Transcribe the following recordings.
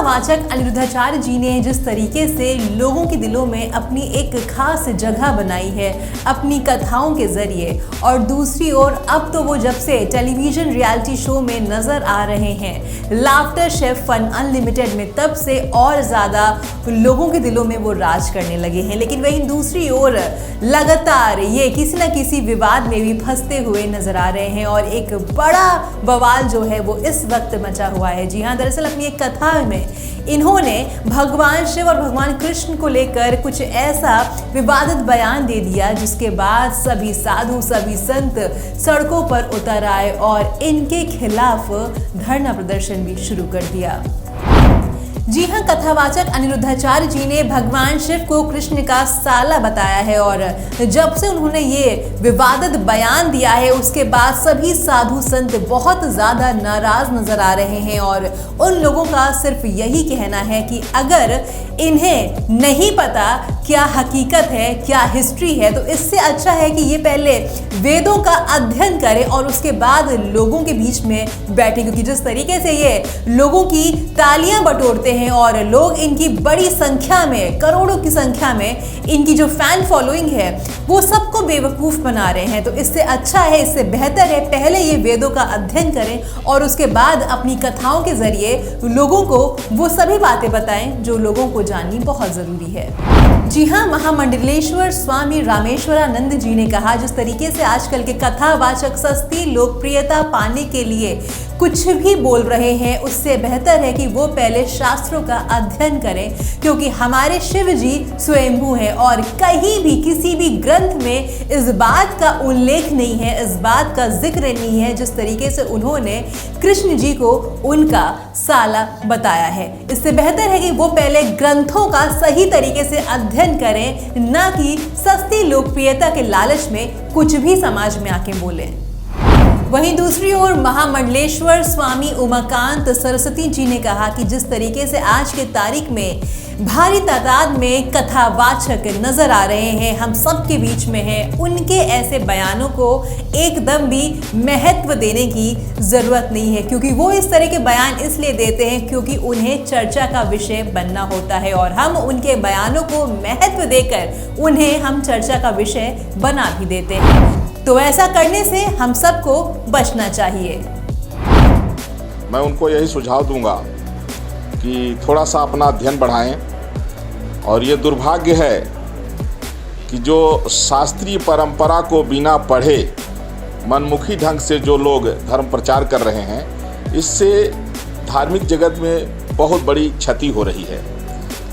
कथावाचक अनिरुद्धाचार्य जी ने जिस तरीके से लोगों के दिलों में अपनी एक खास जगह बनाई है अपनी कथाओं के जरिए, और दूसरी ओर अब तो वो जब से टेलीविजन रियलिटी शो में नजर आ रहे हैं लाफ्टर शेफ फन अनलिमिटेड में, तब से और ज़्यादा लोगों के दिलों में वो राज करने लगे हैं। लेकिन वहीं दूसरी ओर लगातार ये किसी न किसी विवाद में भी फंसते हुए नजर आ रहे हैं, और एक बड़ा बवाल जो है वो इस वक्त मचा हुआ है। जी हाँ, दरअसल अपनी एक कथा में इन्होंने भगवान शिव और भगवान कृष्ण को लेकर कुछ ऐसा विवादित बयान दे दिया जिसके बाद सभी साधु सभी संत सड़कों पर उतर आए और इनके खिलाफ धरना प्रदर्शन भी शुरू कर दिया। जी हाँ, कथावाचक अनिरुद्धाचार्य जी ने भगवान शिव को कृष्ण का साला बताया है, और जब से उन्होंने ये विवादित बयान दिया है उसके बाद सभी साधु संत बहुत ज़्यादा नाराज नजर आ रहे हैं, और उन लोगों का सिर्फ यही कहना है कि अगर इन्हें नहीं पता क्या हकीकत है, क्या हिस्ट्री है, तो इससे अच्छा है कि ये पहले वेदों का अध्ययन करें और उसके बाद लोगों के बीच में बैठे, क्योंकि जिस तरीके से ये लोगों की तालियां बटोरते हैं और लोग इनकी बड़ी संख्या में, करोड़ों की संख्या में इनकी जो फैन फॉलोइंग है वो सबको बेवकूफ़ बना रहे हैं, तो इससे अच्छा है, इससे बेहतर है पहले ये वेदों का अध्ययन करें और उसके बाद अपनी कथाओं के जरिए लोगों को वो सभी बातें बताएं जो लोगों को जाननी बहुत ज़रूरी है। जी हाँ, महामंडलेश्वर स्वामी रामेश्वरानंद जी ने कहा, जिस तरीके से आजकल के कथावाचक सस्ती लोकप्रियता पाने के लिए कुछ भी बोल रहे हैं, उससे बेहतर है कि वो पहले शास्त्रों का अध्ययन करें, क्योंकि हमारे शिव जी स्वयंभू हैं और कहीं भी किसी भी ग्रंथ में इस बात का उल्लेख नहीं है, इस बात का जिक्र नहीं है जिस तरीके से उन्होंने कृष्ण जी को उनका साला बताया है। इससे बेहतर है कि वो पहले ग्रंथों का सही तरीके से अध्ययन करें, ना कि सस्ती लोकप्रियता के लालच में कुछ भी समाज में आके बोलें। वहीं दूसरी ओर महामंडलेश्वर स्वामी उमाकांत सरस्वती जी ने कहा कि जिस तरीके से आज के तारीख में भारी तादाद में कथावाचक नजर आ रहे हैं, हम सब के बीच में हैं, उनके ऐसे बयानों को एकदम भी महत्व देने की ज़रूरत नहीं है, क्योंकि वो इस तरह के बयान इसलिए देते हैं क्योंकि उन्हें चर्चा का विषय बनना होता है, और हम उनके बयानों को महत्व देकर उन्हें हम चर्चा का विषय बना भी देते हैं, तो ऐसा करने से हम सबको बचना चाहिए। मैं उनको यही सुझाव दूंगा कि थोड़ा सा अपना अध्ययन बढ़ाएं, और ये दुर्भाग्य है कि जो शास्त्रीय परंपरा को बिना पढ़े मनमुखी ढंग से जो लोग धर्म प्रचार कर रहे हैं, इससे धार्मिक जगत में बहुत बड़ी क्षति हो रही है।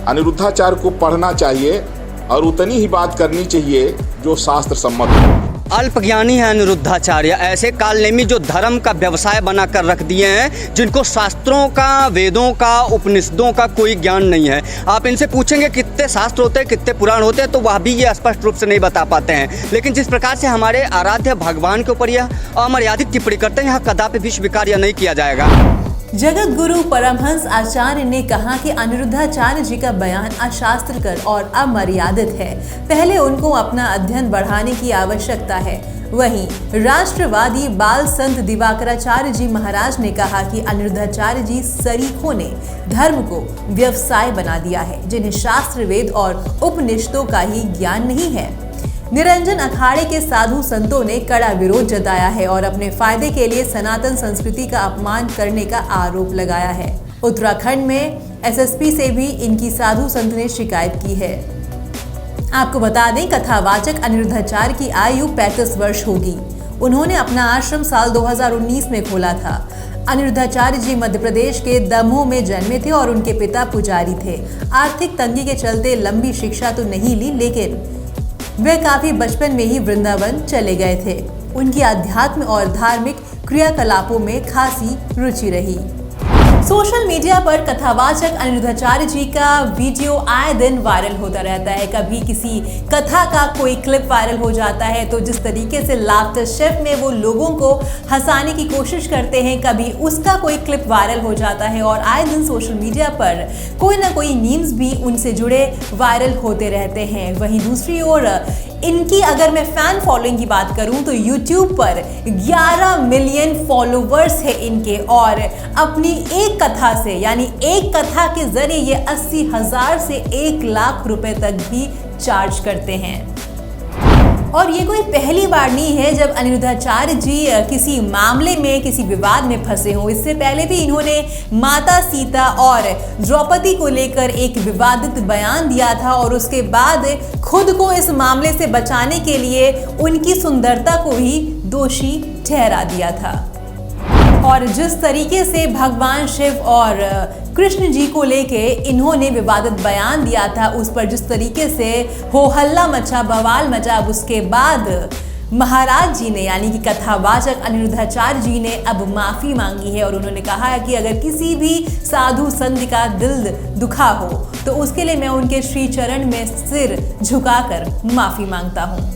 अनिरुद्धाचार्य को पढ़ना चाहिए और उतनी ही बात करनी चाहिए जो शास्त्र सम्मत हो। अल्पज्ञानी है अनिरुद्धाचार्य, ऐसे कालनेमी जो धर्म का व्यवसाय बना कर रख दिए हैं, जिनको शास्त्रों का, वेदों का, उपनिषदों का कोई ज्ञान नहीं है। आप इनसे पूछेंगे कितने शास्त्र होते हैं, कितने पुराण होते हैं, तो वह भी ये स्पष्ट रूप से नहीं बता पाते हैं। लेकिन जिस प्रकार से हमारे आराध्य भगवान के ऊपर यह अमर्यादित टिप्पणी करते हैं, यहाँ कदापि भी स्वीकार यह नहीं किया जाएगा। जगत गुरु परमहंस आचार्य ने कहा कि अनिरुद्धाचार्य जी का बयान अशास्त्रकर और अमर्यादित है, पहले उनको अपना अध्ययन बढ़ाने की आवश्यकता है। वहीं राष्ट्रवादी बाल संत दिवाकराचार्य जी महाराज ने कहा कि अनिरुद्धाचार्य जी सरीखों ने धर्म को व्यवसाय बना दिया है, जिन्हें शास्त्र, वेद और उपनिषदों का ही ज्ञान नहीं है। निरंजन अखाड़े के साधु संतों ने कड़ा विरोध जताया है और अपने फायदे के लिए सनातन संस्कृति का अपमान करने का आरोप लगाया है। उत्तराखंड में एसएसपी से भी इनकी साधु संत ने शिकायत की है। आपको बता दें, कथावाचक अनिरुद्धाचार्य की आयु 35 वर्ष होगी। उन्होंने अपना आश्रम साल 2019 में खोला था। अनिरुद्धाचार्य जी मध्य प्रदेश के दमोह में जन्मे थे और उनके पिता पुजारी थे। आर्थिक तंगी के चलते लंबी शिक्षा तो नहीं ली, लेकिन वे काफी बचपन में ही वृंदावन चले गए थे। उनकी अध्यात्म और धार्मिक क्रियाकलापों में खासी रुचि रही। सोशल मीडिया पर कथावाचक अनिरुद्धाचार्य जी का वीडियो आए दिन वायरल होता रहता है। कभी किसी कथा का कोई क्लिप वायरल हो जाता है, तो जिस तरीके से लाफ्टर शेफ में वो लोगों को हंसाने की कोशिश करते हैं, कभी उसका कोई क्लिप वायरल हो जाता है, और आए दिन सोशल मीडिया पर कोई ना कोई मीम्स भी उनसे जुड़े वायरल होते रहते हैं। वहीं दूसरी ओर इनकी अगर मैं फैन फॉलोइंग की बात करूं तो YouTube पर 11 मिलियन फॉलोवर्स है इनके, और अपनी एक कथा से, यानी एक कथा के जरिए ये 80,000 से 1 लाख रुपए तक भी चार्ज करते हैं। और ये कोई पहली बार नहीं है जब अनिरुद्धाचार्य जी किसी मामले में, किसी विवाद में फंसे हों। इससे पहले भी इन्होंने माता सीता और द्रौपदी को लेकर एक विवादित बयान दिया था, और उसके बाद खुद को इस मामले से बचाने के लिए उनकी सुंदरता को ही दोषी ठहरा दिया था। और जिस तरीके से भगवान शिव और कृष्ण जी को लेके इन्होंने विवादित बयान दिया था, उस पर जिस तरीके से हो हल्ला मचा, बवाल मचा, अब उसके बाद महाराज जी ने, यानी कि कथावाचक अनिरुद्धाचार्य जी ने अब माफ़ी मांगी है, और उन्होंने कहा है कि अगर किसी भी साधु संत का दिल दुखा हो तो उसके लिए मैं उनके श्री चरण में सिर झुकाकर माफ़ी मांगता हूँ।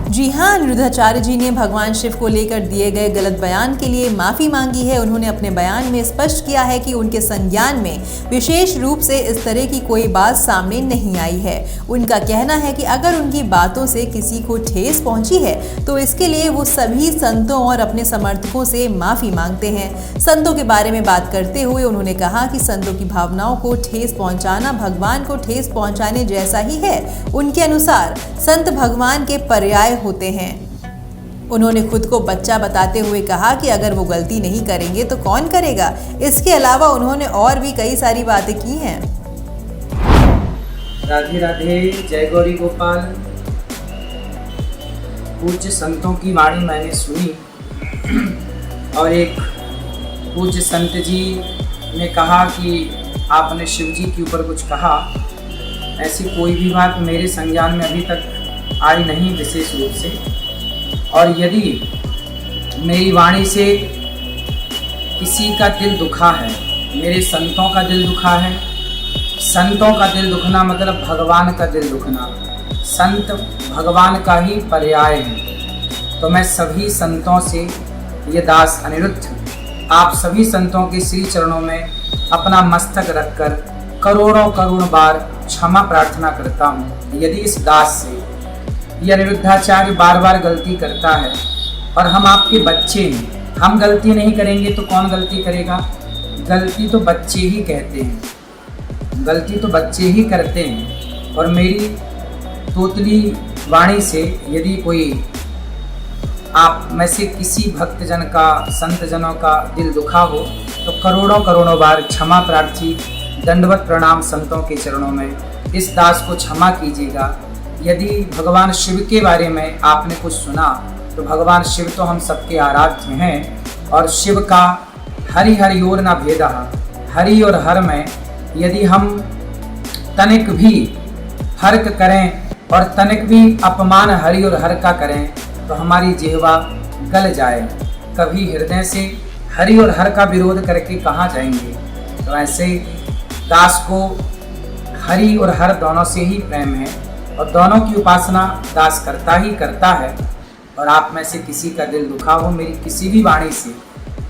जी हाँ, अनिरुद्धाचार्य जी ने भगवान शिव को लेकर दिए गए गलत बयान के लिए माफ़ी मांगी है। उन्होंने अपने बयान में स्पष्ट किया है कि उनके संज्ञान में विशेष रूप से इस तरह की कोई बात सामने नहीं आई है। उनका कहना है कि अगर उनकी बातों से किसी को ठेस पहुंची है तो इसके लिए वो सभी संतों और अपने समर्थकों से माफ़ी मांगते हैं। संतों के बारे में बात करते हुए उन्होंने कहा कि संतों की भावनाओं को ठेस पहुँचाना भगवान को ठेस पहुँचाने जैसा ही है। उनके अनुसार संत भगवान के पर्याय होते हैं। उन्होंने खुद को बच्चा बताते हुए कहा कि अगर वो गलती नहीं करेंगे तो कौन करेगा। इसके अलावा उन्होंने और भी कई सारी बातें की हैं। राधे राधे, जय गौरी गोपाल। पूज्य संतों की वाणी मैंने सुनी, और एक पूज्य संत जी ने कहा कि आपने शिव जी के ऊपर कुछ कहा। ऐसी कोई भी बात मेरे संज्ञान में अभी तक आई नहीं विशेष रूप से, और यदि मेरी वाणी से किसी का दिल दुखा है, मेरे संतों का दिल दुखा है, संतों का दिल दुखना मतलब भगवान का दिल दुखना, संत भगवान का ही पर्याय है, तो मैं सभी संतों से, ये दास अनिरुद्ध आप सभी संतों के श्री चरणों में अपना मस्तक रखकर करोड़ों करोड़ बार क्षमा प्रार्थना करता हूँ। यदि इस दास से ये अनिरुद्धाचार्य बार बार गलती करता है, और हम आपके बच्चे हैं, हम गलती नहीं करेंगे तो कौन गलती करेगा। गलती तो बच्चे ही कहते हैं, गलती तो बच्चे ही करते हैं। और मेरी तोतली वाणी से यदि कोई आप में से किसी भक्तजन का, संतजनों का दिल दुखा हो तो करोड़ों करोड़ों बार क्षमा प्रार्थी, दंडवत प्रणाम संतों के चरणों में। इस दास को क्षमा कीजिएगा। यदि भगवान शिव के बारे में आपने कुछ सुना तो भगवान शिव तो हम सबके आराध्य हैं, और शिव का हरि हरियोर न भेदः, हरि और हर में यदि हम तनिक भी फर्क करें और तनिक भी अपमान हरि और हर का करें तो हमारी जिह्वा गल जाए। कभी हृदय से हरि और हर का विरोध करके कहाँ जाएंगे। तो ऐसे दास को हरि और हर दोनों से ही प्रेम है, और दोनों की उपासना दास करता ही करता है। और आप में से किसी का दिल दुखा हो, मेरी किसी भी वाणी से,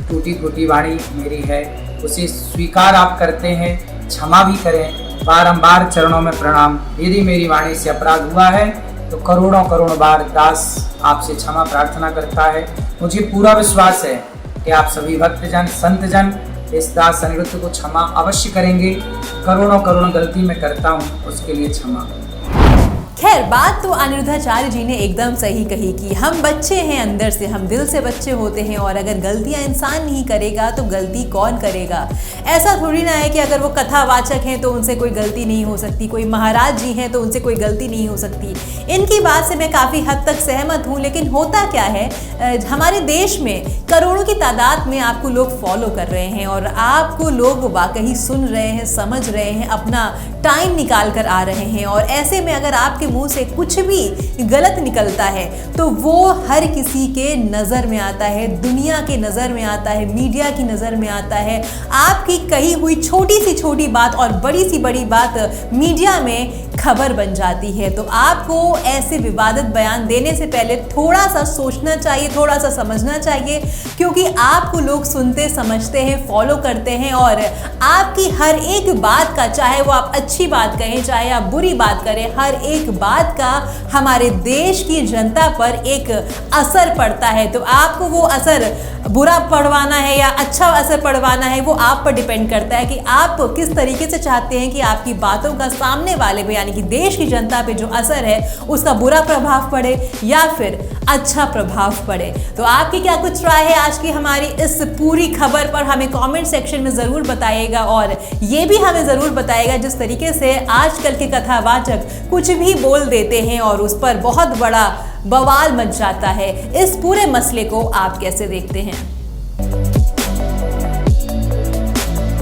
टूटी फूटी वाणी मेरी है, उसे स्वीकार आप करते हैं, क्षमा भी करें, बारंबार चरणों में प्रणाम। यदि मेरी वाणी से अपराध हुआ है तो करोड़ों करोड़ बार दास आपसे क्षमा प्रार्थना करता है। मुझे पूरा विश्वास है कि आप सभी भक्तजन, संतजन इस दास अनिरुद्ध को क्षमा अवश्य करेंगे। करोड़ों करोड़ गलती मैं करता हूँ, उसके लिए क्षमा। खैर, बात तो अनिरुद्धाचार्य जी ने एकदम सही कही कि हम बच्चे हैं, अंदर से हम दिल से बच्चे होते हैं, और अगर गलतियां इंसान नहीं करेगा तो गलती कौन करेगा। ऐसा थोड़ी ना है कि अगर वो कथावाचक हैं तो उनसे कोई गलती नहीं हो सकती, कोई महाराज जी हैं तो उनसे कोई गलती नहीं हो सकती। इनकी बात से मैं काफ़ी हद तक सहमत हूँ, लेकिन होता क्या है, हमारे देश में करोड़ों की तादाद में आपको लोग फॉलो कर रहे हैं, और आपको लोग वाकई सुन रहे हैं, समझ रहे हैं, अपना टाइम निकाल कर आ रहे हैं। और ऐसे में अगर आपके मुंह से कुछ भी गलत निकलता है तो वो हर किसी के नज़र में आता है, दुनिया के नज़र में आता है, मीडिया की नज़र में आता है। आपकी कही हुई छोटी सी छोटी बात और बड़ी सी बड़ी बात मीडिया में खबर बन जाती है। तो आपको ऐसे विवादित बयान देने से पहले थोड़ा सा सोचना चाहिए, थोड़ा सा समझना चाहिए, क्योंकि आपको लोग सुनते समझते हैं, फॉलो करते हैं और आपकी हर एक बात का, चाहे वो आप अच्छी बात कहें चाहे आप बुरी बात करें, हर एक बात का हमारे देश की जनता पर एक असर पड़ता है। तो आपको वो असर बुरा पड़वाना है या अच्छा असर पड़वाना है, वो आप पर डिपेंड करता है कि आप किस तरीके से चाहते हैं कि आपकी बातों का सामने वाले पे यानी कि देश की जनता पे जो असर है उसका बुरा प्रभाव पड़े या फिर अच्छा प्रभाव पड़े। तो आपकी क्या कुछ राय है आज की हमारी इस पूरी खबर पर, हमें कमेंट सेक्शन में ज़रूर बताइएगा और ये भी हमें ज़रूर बताइएगा जिस तरीके से आजकल के कथावाचक कुछ भी बोल देते हैं और उस पर बहुत बड़ा बवाल मच जाता है, इस पूरे मसले को आप कैसे देखते हैं।